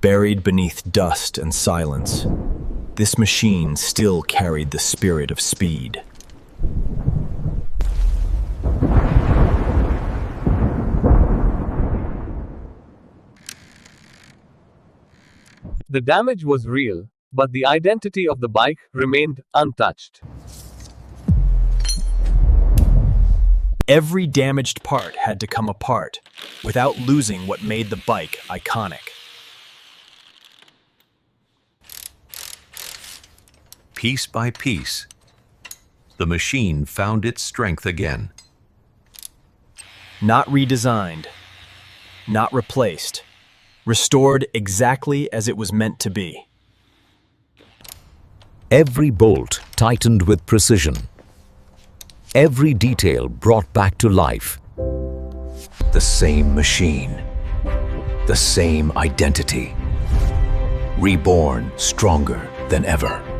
Buried beneath dust and silence, this machine still carried the spirit of speed. The damage was real, but the identity of the bike remained untouched. Every damaged part had to come apart without losing what made the bike iconic. Piece by piece, the machine found its strength again. Not redesigned, not replaced, restored exactly as it was meant to be. Every bolt tightened with precision. Every detail brought back to life. The same machine, the same identity, reborn stronger than ever.